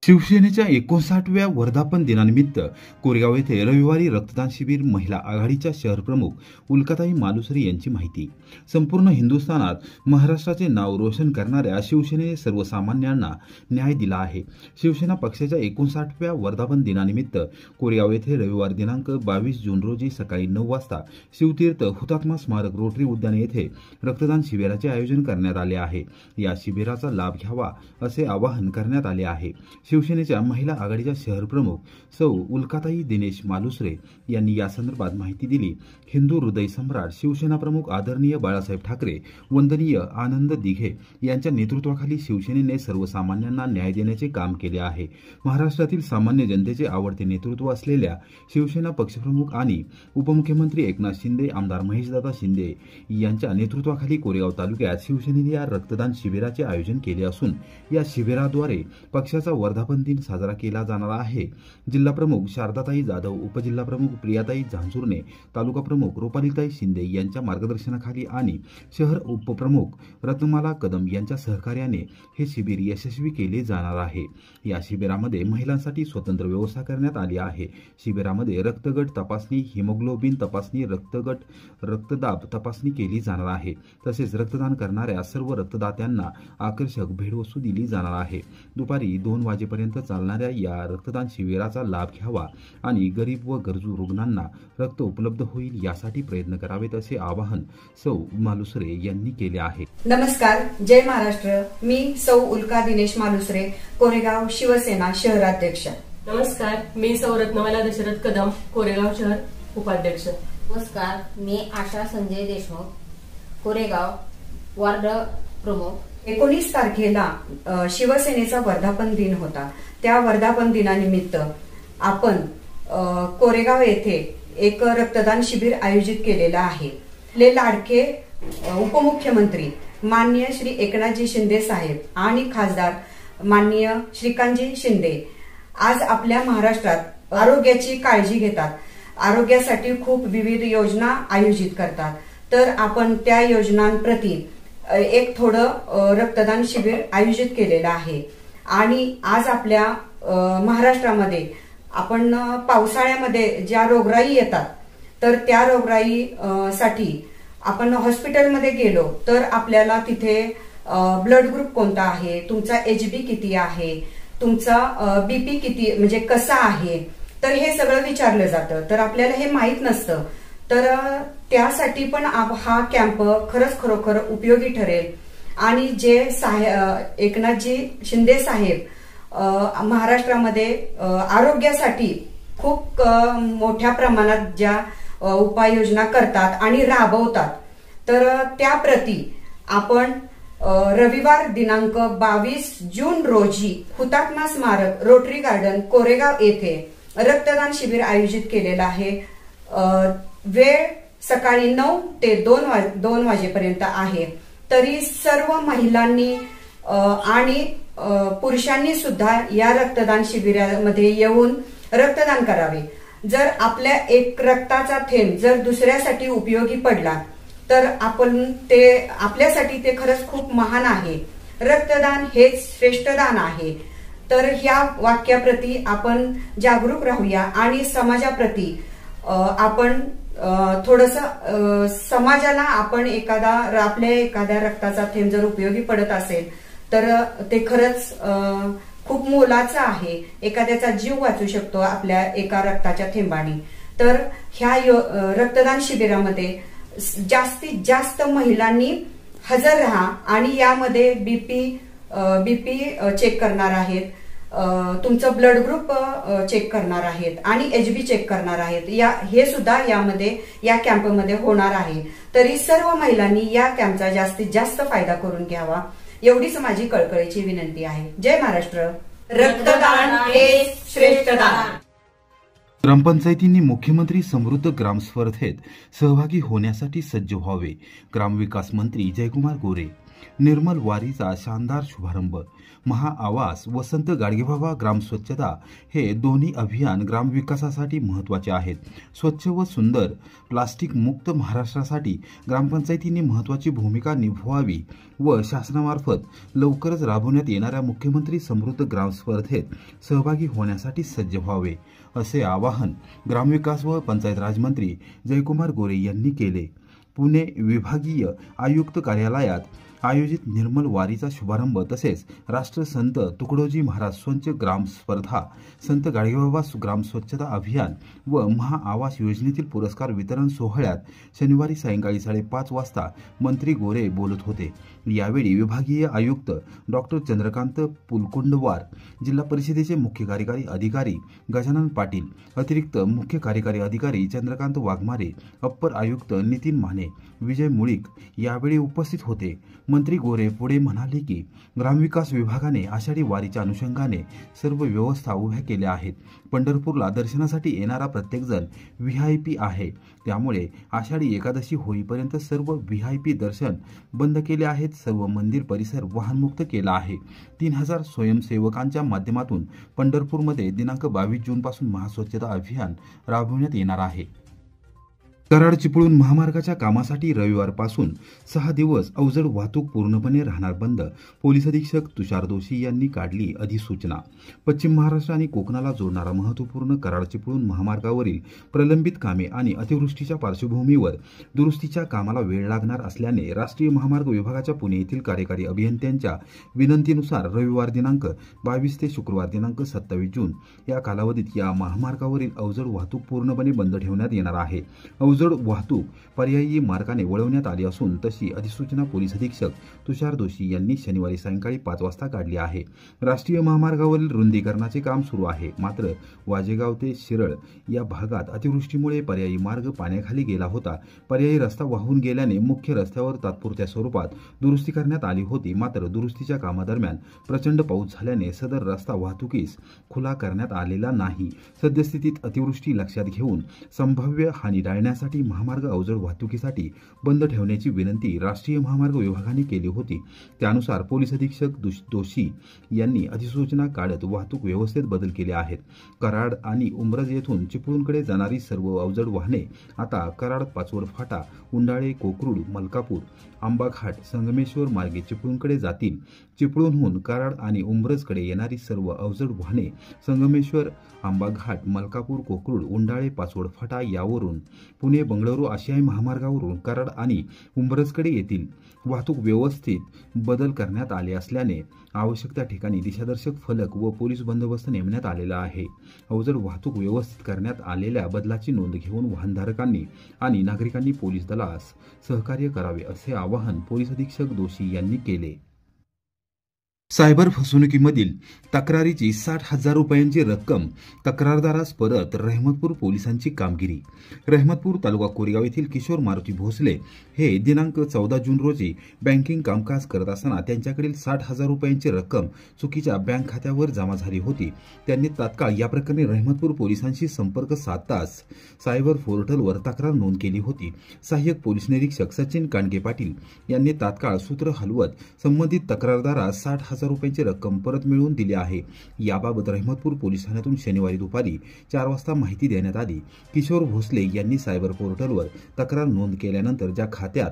शिवसेनेच्या 59व्या वर्धापन दिनानिमित्त कोरेगाव येथे रविवारी रक्तदान शिबिर. महिला आघाडीच्या शहर प्रमुख उल्काताई मालुसरे यांची माहिती. संपूर्ण हिंदुस्थानात महाराष्ट्राचे नाव रोशन करणाऱ्या शिवसेनेने सर्वसामान्यांना न्याय दिला आहे. शिवसेना पक्षाच्या 59व्या वर्धापन दिनानिमित्त कोरेगाव येथे रविवार दिनांक 22 जून रोजी सकाळी 9 वाजता शिवतीर्थ हुतात्मा स्मारक रोटरी उद्यान येथे रक्तदान शिबिराचे आयोजन करण्यात आले आहे. या शिबिराचा लाभ घ्यावा असे आवाहन करण्यात आले आहे. शिवसेनेच्या महिला आघाडीच्या शहर प्रमुख सौ उल्काताई दिनेश मालुसरे यांनी या संदर्भात माहिती दिली. हिंदू हृदय सम्राट शिवसेना प्रमुख आदरणीय बाळासाहेब ठाकरे, वंदनीय आनंद दिघे यांच्या नेतृत्वाखाली शिवसेनेने सर्वसामान्यांना न्याय देण्याचे काम केले आहे. महाराष्ट्रातील सामान्य जनतेचे आवडते नेतृत्व असलेल्या शिवसेना पक्षप्रमुख आणि उपमुख्यमंत्री एकनाथ शिंदे, आमदार महेशदादा शिंदे यांच्या नेतृत्वाखाली कोरेगाव तालुक्यात शिवसेनेने या रक्तदान शिबिराचे आयोजन केले असून या शिबिराद्वारे पक्षाचा वर्धापन दिन साजरा केला जाणार आहे. जिल्हा प्रमुख शारदाताई जाधव, उपजिल्हा प्रमुख प्रियाताई झांझुर्णे, तालुका प्रमुख रुपालीताई शिंदे यांच्या मार्गदर्शनाखाली आणि शहर उपप्रमुख रत्नमाला कदम यांच्या सहकार्याने हे शिबिर यशस्वी केले जाणार आहे. या शिबिरामध्ये महिलांसाठी स्वतंत्र व्यवस्था करण्यात आली आहे. शिबिरामध्ये रक्तगट तपासणी, हिमोग्लोबिन तपासणी, रक्तदाब तपासणी केली जाणार आहे. तसेच रक्तदान करणाऱ्या सर्व रक्तदात्यांना आकर्षक भेटवस्तू दिली जाणार आहे. दुपारी 2 वाजेपर्यंत चालणाऱ्या या रक्तदान शिबिराचा लाभ घ्यावा आणि गरीब व गरजू रुग्णांना रक्त उपलब्ध होईल यासाठी प्रयत्न करावेत असे आवाहन सौ मालुसरे यांनी केले आहे. नमस्कार, जय महाराष्ट्र. मी सौ उल्का दिनेश मालुसरे, कोरेगाव शिवसेना शहराध्यक्ष. नमस्कार, मी सौ रत्नमाला दशरथ कदम, कोरेगाव शहर उपाध्यक्ष. नमस्कार, मी आशा संजय देशमुख, कोरेगाव वार्ड प्रमुख. 19 तारखेला शिवसेनेचा वर्धापन दिन होता. त्या वर्धापन दिनानिमित्त आपण कोरेगाव येथे एक रक्तदान शिबिर आयोजित केलेलं आहे. आपले लाडके उपमुख्यमंत्री माननीय श्री एकनाथजी शिंदे साहेब आणि खासदार माननीय श्रीकांतजी शिंदे आज आपल्या महाराष्ट्रात आरोग्याची काळजी घेतात. आरोग्यासाठी खूप विविध योजना आयोजित करतात. तर आपण त्या योजनांप्रती एक थोडं रक्तदान शिबिर आयोजित केलेलं आहे. आणि आज आपल्या महाराष्ट्रामध्ये आपण पावसाळ्यामध्ये ज्या रोगराई येतात तर त्या रोगराई साठी आपण हॉस्पिटलमध्ये गेलो तर आपल्याला तिथे ब्लड ग्रुप कोणता आहे, तुमचा HB किती आहे, तुमचा BP किती म्हणजे कसा आहे, तर हे सगळं विचारलं जातं. तर आपल्याला हे माहीत नसतं. तर त्यासाठी पण हा कॅम्प खरंच खरोखर उपयोगी ठरेल. आणि जे एकनाथजी शिंदे साहेब महाराष्ट्रामध्ये आरोग्यासाठी खूप मोठ्या प्रमाणात ज्या उपाययोजना करतात आणि राबवतात तर त्याप्रती आपण रविवार दिनांक 22 जून रोजी हुतात्मा स्मारक रोटरी गार्डन कोरेगाव येथे रक्तदान शिबिर आयोजित केलेलं आहे. वेळ सकाळी 9 ते 2 वाजेपर्यंत आहे. तरी सर्व महिलांनी आणि पुरुषांनी सुद्धा या रक्तदान शिबिरामध्ये येऊन रक्तदान करावे. जर आपल्या एक रक्ताचा थेंब जर दुसऱ्यासाठी उपयोगी पडला तर आपण ते आपल्यासाठी ते खरंच खूप महान आहे. रक्तदान हेच श्रेष्ठ दान आहे. तर ह्या वाक्याप्रती आपण जागरूक राहूया आणि समाजाप्रती आपण थोडस समाजाला आपण आपल्या एखाद्या रक्ताचा थेंब जर उपयोगी पडत असेल तर ते खरंच खूप मोलाचं आहे. एखाद्याचा जीव वाचू शकतो आपल्या एका रक्ताच्या थेंबाने. तर ह्या रक्तदान शिबिरामध्ये जास्तीत जास्त महिलांनी हजर राहा आणि यामध्ये बीपी चेक करणार आहेत, तुमचं ब्लड ग्रुप चेक करणार आहेत आणि HB चेक करणार आहेत. हे सुद्धा या कॅम्पमध्ये होणार आहे. तरी सर्व महिलांनी या कॅम्पचा जास्तीत जास्त फायदा करून घ्यावा एवढीच माझी कळकळीची विनंती आहे. जय महाराष्ट्र. रक्तदान हे श्रेष्ठ दान. ग्रामपंचायतींनी मुख्यमंत्री समृद्ध ग्राम स्पर्धेत सहभागी होण्यासाठी सज्ज व्हावे. ग्रामविकास मंत्री जयकुमार गोरे. निर्मल वारीचा शानदार शुभारंभ. महाआवास व संत गाडगेबाबा ग्राम स्वच्छता हे दोन्ही अभियान ग्रामविकासासाठी महत्त्वाचे आहेत. स्वच्छ व सुंदर प्लास्टिक मुक्त महाराष्ट्रासाठी ग्रामपंचायतींनी महत्त्वाची भूमिका निभवावी व शासनामार्फत लवकरच राबवण्यात येणाऱ्या मुख्यमंत्री समृद्ध ग्राम स्पर्धेत सहभागी होण्यासाठी सज्ज व्हावे, असे आवाहन ग्रामविकास व पंचायत राज मंत्री जयकुमार गोरे यांनी केले. पुणे विभागीय आयुक्त कार्यालयात आयोजित निर्मल वारीचा शुभारंभ तसेच राष्ट्रसंत तुकडोजी महाराज स्वच्छ ग्राम स्पर्धा, संत गाडगेबाबा ग्राम स्वच्छता अभियान व महाआवास योजनेतील पुरस्कार वितरण सोहळ्यात शनिवारी सायंकाळी 5:30 वाजता मंत्री गोरे बोलत होते. यावेळी विभागीय आयुक्त डॉक्टर चंद्रकांत पुलकुंडवार, जिल्हा परिषदेचे मुख्य कार्यकारी अधिकारी गजानन पाटील, अतिरिक्त मुख्य कार्यकारी अधिकारी चंद्रकांत वाघमारे, अप्पर आयुक्त नितीन माने, विजय मुळीक यावेळी उपस्थित होते. मंत्री गोरे पुढे म्हणाले की ग्रामविकास विभागाने आषाढी वारीच्या अनुषंगाने सर्व व्यवस्था उभ्या केल्या आहेत. पंढरपूरला दर्शनासाठी येणारा प्रत्येकजण व्हीआयपी आहे. त्यामुळे आषाढी एकादशी होईपर्यंत सर्व व्हीआयपी दर्शन बंद केले आहेत. सर्व मंदिर परिसर वाहनमुक्त केला आहे. 3000 स्वयंसेवकांच्या माध्यमातून पंढरपूरमध्ये दिनांक 22 जूनपासून महास्वच्छता अभियान राबविण्यात येणार आहे. कराड चिपळूण महामार्गाच्या कामासाठी रविवारपासून 6 दिवस अवजड वाहतूक पूर्णपणे राहणार बंद. पोलीस अधीक्षक तुषार दोशी यांनी काढली अधिसूचना. पश्चिम महाराष्ट्र आणि कोकणाला जोडणारा महत्त्वपूर्ण कराड चिपळूण महामार्गावरील प्रलंबित कामे आणि अतिवृष्टीच्या पार्श्वभूमीवर दुरुस्तीच्या कामाला वेळ लागणार असल्याने राष्ट्रीय महामार्ग विभागाच्या पुणे येथील कार्यकारी अभियंत्यांच्या विनंतीनुसार रविवार दिनांक 22 ते शुक्रवार दिनांक 27 जून या कालावधीत या महामार्गावरील अवजड वाहतूक पूर्णपणे बंद ठेवण्यात येणार आहे. अवजड वाहतूक पर्यायी मार्गाने वळवण्यात आली असून तशी अधिसूचना पोलीस अधीक्षक तुषार दोशी यांनी शनिवारी सायंकाळी 5 वाजता काढली आहे. राष्ट्रीय महामार्गावरील रुंदीकरणाचे काम सुरू आहे. मात्र वाजेगाव ते शिरळ या भागात अतिवृष्टीमुळे पर्यायी मार्ग पाण्याखाली गेला होता. पर्यायी रस्ता वाहून गेल्याने मुख्य रस्त्यावर तात्पुरत्या स्वरूपात दुरुस्ती करण्यात आली होती. मात्र दुरुस्तीच्या कामादरम्यान प्रचंड पाऊस झाल्याने सदर रस्ता वाहतुकीस खुला करण्यात आलेला नाही. सद्यस्थितीत अतिवृष्टी लक्षात घेऊन संभाव्य हानी टाळण्यासाठी महामार्ग अवजड वाहतुकीसाठी बंद ठेवण्याची विनंती राष्ट्रीय महामार्ग विभागाने केली होती. त्यानुसार पोलीस अधीक्षक दोशी यांनी अधिसूचना काढत वाहतूक व्यवस्थेत बदल केले आहेत. कराड आणि उंब्रज येथून चिपळूणकडे जाणारी सर्व अवजड वाहने आता कराड पाचवड फाटा, उंडाळे, कोकरूड, मलकापूर, आंबाघाट, संगमेश्वर मार्गे चिपळूणकडे जातील. चिपळूणहून कराड आणि उंब्रजकडे येणारी सर्व अवजड वाहने संगमेश्वर, आंबाघाट, मलकापूर, कोकरूड, उंडाळे, पाचवड फाटा यावरून पुणे बंगळुरू आशियाई महामार्गावरून कराड आणि उंब्रजकडे येतील. वाहतूक व्यवस्थेत बदल करण्यात आले असल्याने आवश्यक त्या ठिकाणी दिशादर्शक फलक व पोलीस बंदोबस्त नेमण्यात आलेला आहे. अवजड वाहतूक व्यवस्थित करण्यात आलेल्या बदलाची नोंद घेऊन वाहनधारकांनी आणि नागरिकांनी पोलीस दलास सहकार्य करावे, असे आवाहन पोलीस अधीक्षक दोशी यांनी केले. सायबर फसवणुकीमधील तक्रारीची 60,000 रुपयांची रक्कम तक्रारदारास परत. रहमतपूर पोलिसांची कामगिरी. रहमतपूर तालुका कोरेगाव येथील किशोर मारुती भोसले हे दिनांक 14 जून रोजी बँकिंग कामकाज करत असताना त्यांच्याकडील 60,000 रुपयांची रक्कम चुकीच्या बँक खात्यावर जमा झाली होती. त्यांनी तात्काळ या प्रकरणी रहमतपूर पोलिसांशी संपर्क साधताच सायबर पोर्टलवर तक्रार नोंद केली होती. सहाय्यक पोलीस निरीक्षक सचिन कांडगे पाटील यांनी तात्काळ सूत्र हलवत संबंधित तक्रारदारास 60,000 रुपयांची रक्कम परत मिळवून दिली आहे. याबाबत रहमतपूर पोलीस ठाण्यातून शनिवारी दुपारी 4 वाजता माहिती देण्यात आली. किशोर भोसले यांनी सायबर पोर्टलवर तक्रार नोंद केल्यानंतर ज्या खात्यात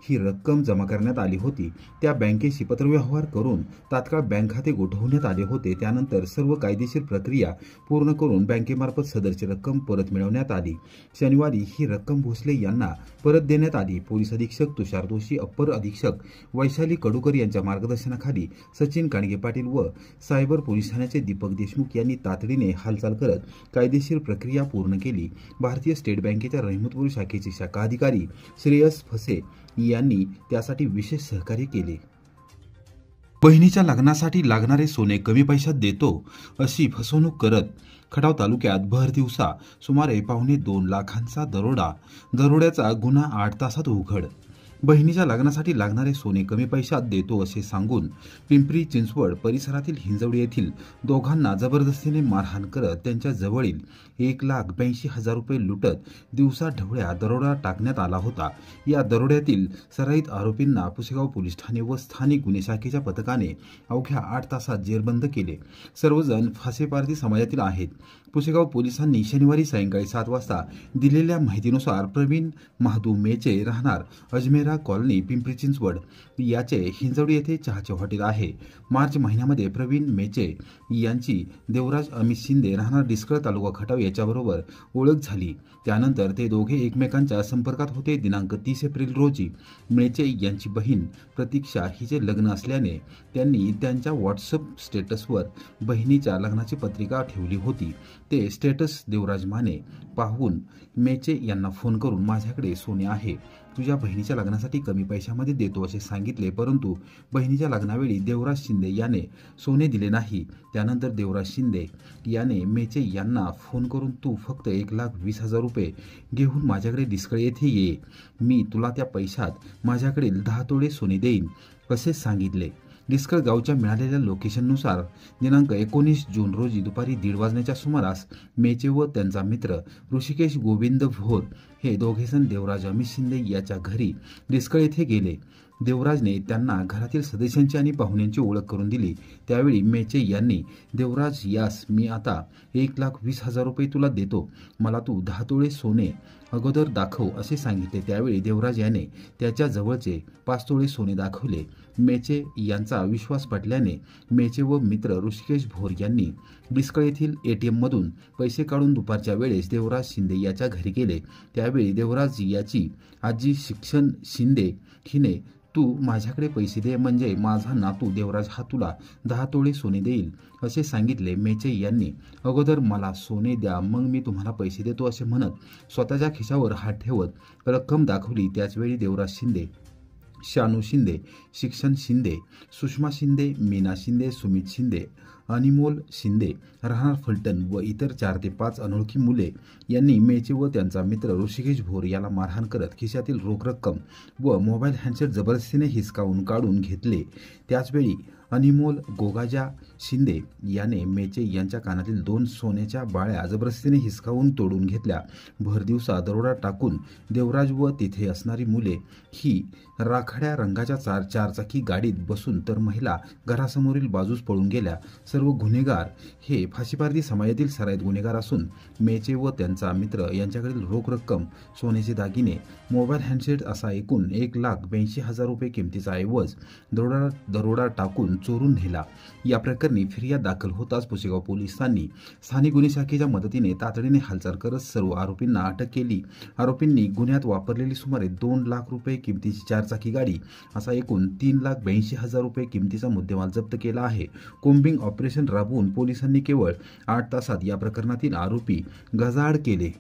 ही रक्कम जमा करण्यात आली होती त्या बँकेशी पत्रव्यवहार करून तात्काळ बँक खाते गोठवण्यात आले होते. त्यानंतर सर्व कायदेशीर प्रक्रिया पूर्ण करून बँकेमार्फत सदरची रक्कम परत मिळवण्यात आली. शनिवारी ही रक्कम भोसले यांना परत देण्यात आली. पोलीस अधीक्षक तुषार दोशी, अप्पर अधीक्षक वैशाली कडूकर यांच्या मार्गदर्शनाखाली सचिन कांडगे पाटील व सायबर पोलीस ठाण्याचे दीपक देशमुख यांनी तातडीने हालचाल करत कायदेशीर प्रक्रिया पूर्ण केली. भारतीय स्टेट बँकेच्या रहमतपूर शाखेचे शाखा अधिकारी श्रेयस फसे यांनी त्यासाठी विशेष सहकार्य केले. बहिणीच्या लग्नासाठी लागणारे सोने कमी पैशात देतो अशी फसवणूक करत खटाव तालुक्यात भर दिवसा सुमारे 1.25 लाखांचा दरोडा. दरोड्याचा गुन्हा 8 तासात उघड. बहिणीच्या लग्नासाठी लागणारे सोने कमी पैशात देतो असे सांगून पिंपरी चिंचवड परिसरातील हिंजवडी येथील दोघांना जबरदस्तीने मारहाण करत त्यांच्या जवळील 1,82,000 रुपये लुटत दिवसा ढवळ्या दरोडा टाकण्यात आला होता। या दरोड्यातील सराईत आरोपींना पुसेगाव पोलीस ठाणे व स्थानिक गुन्हे शाखेच्या पथकाने अवघ्या 8 तासात जेरबंद केले। सर्वजण फासेपारधी समाजातील आहेत। पुसेगाव पोलिसांनी शनिवारी सायंकाळी 7 वाजता दिलेल्या माहितीनुसार प्रवीण महादू मेचे राहणार अजमेरा कॉलनी पिंपरी चिंचवड याचे हिंजवडी येथे चहाचे हॉटेल आहे। मार्च महिन्यामध्ये प्रवीण मेचे यांची देवराज अमित शिंदे राहणार डिस्कळ तालुका खटाव याच्याबरोबर ओळख झाली। त्यानंतर ते दोघे एकमेकांच्या संपर्कात होते। दिनांक 30 एप्रिल रोजी मेचे यांची बहीण प्रतीक्षा हिचे लग्न असल्याने त्यांनी त्यांच्या व्हॉट्सअप स्टेटसवर बहिणीच्या लग्नाची पत्रिका ठेवली होती। ते स्टेटस देवराज माने पाहून मेचे यांना फोन करून माझ्याकडे सोने आहे, तुझ्या बहिणीच्या लग्नासाठी कमी पैशामध्ये देतो असे सांगितले, परंतु बहिणीच्या लग्नावेळी देवराज शिंदे याने सोने दिले नाही। त्यानंतर देवराज शिंदे याने मेचे यांना फोन करून तू फक्त 1,20,000 रुपये घेऊन माझ्याकडे डिस्कळ येथे ये, मी तुला त्या पैशात माझ्याकडील 10 तोळे सोने देईन असे सांगितले। डिस्कळ गावच्या मिळालेल्या लोकेशननुसार दिनांक 19 जून रोजी दुपारी 1:30 वाजण्याच्या सुमारास मेचे व त्यांचा मित्र ऋषिकेश गोविंद भोर हे दोघेजण देवराज अमित शिंदे याच्या घरी डिस्कळ येथे गेले। देवराजने त्यांना घरातील सदस्यांची आणि पाहुण्यांची ओळख करून दिली। त्यावेळी मेचे यांनी देवराज यास मी आता 1,20,000 रुपये तुला देतो, मला तू 10 तोळे सोने अगोदर दाखव असे सांगितले। त्यावेळी देवराज याने त्याच्या जवळचे 5 तोळे सोने दाखवले। मेचे यांचा विश्वास पटल्याने मेचे व मित्र ऋषिकेश भोर यांनी डिस्कळ येथील ATM मधून पैसे काढून दुपारच्या वेळेस देवराज शिंदे याच्या घरी गेले। त्यावेळी देवराज याची आजी शिक्षण शिंदे हिने तू माझ्याकडे पैसे दे म्हणजे माझा नातू देवराज हा तुला 10 तोळे सोने देईल असे सांगितले। मेचे यांनी अगोदर मला सोने द्या मग मी तुम्हाला पैसे देतो असे म्हणत स्वतःच्या खिशावर हात ठेवत रक्कम दाखवली। त्याचवेळी देवराज शिंदे, शानू शिंदे, शिक्षण शिंदे, सुषमा शिंदे, मीना शिंदे, सुमित शिंदे, अनिमोल शिंदे राहणार फलटण व इतर 4 ते 5 अनोळखी मुले यांनी मेचे व त्यांचा मित्र ऋषिकेश भोर याला मारहाण करत खिशातील रोख रक्कम व मोबाईल हँडसेट जबरदस्तीने हिसकावून काढून घेतले। त्याचवेळी अनिमोल गोगाजा शिंदे याने मेचे यांच्या कानातील 2 सोन्याच्या बाळ्या जबरदस्तीने हिसकावून तोडून घेतल्या। भर दिवसा दरोडा टाकून देवराज व तिथे असणारी मुले ही राखाड्या रंगाच्या 4 चाकी गाडीत बसून तर महिला घरासमोरील बाजूस पळून गेल्या। सर्व गुन्हेगार हे फाशीपारधी समाजातील सराईत गुन्हेगार असून मेचे व त्यांचा मित्र यांच्याकडील रोख रक्कम, सोन्याचे दागिने, मोबाईल हँडसेट असा एकूण 1,82,000 रुपये किमतीचा ऐवज दरोडा टाकून चोरून नेला। या प्रकरणी फिर्याद दाखल होताच पुसेगाव पोलिसांनी स्थानिक गुन्हे शाखेच्या मदतीने तातडीने हालचाल करत सर्व आरोपींना अटक केली। आरोपींनी गुन्ह्यात वापरलेली सुमारे 2 लाख रुपये किमतीची 4 चाकी गाडी असा एकूण 3,82,000 रुपये किमतीचा मुद्देमाल जप्त केला आहे। कोम्बिंग ऑपरेशन राबवून पोलिसांनी केवळ 8 तासात या प्रकरणातील आरोपी गजाआड केले।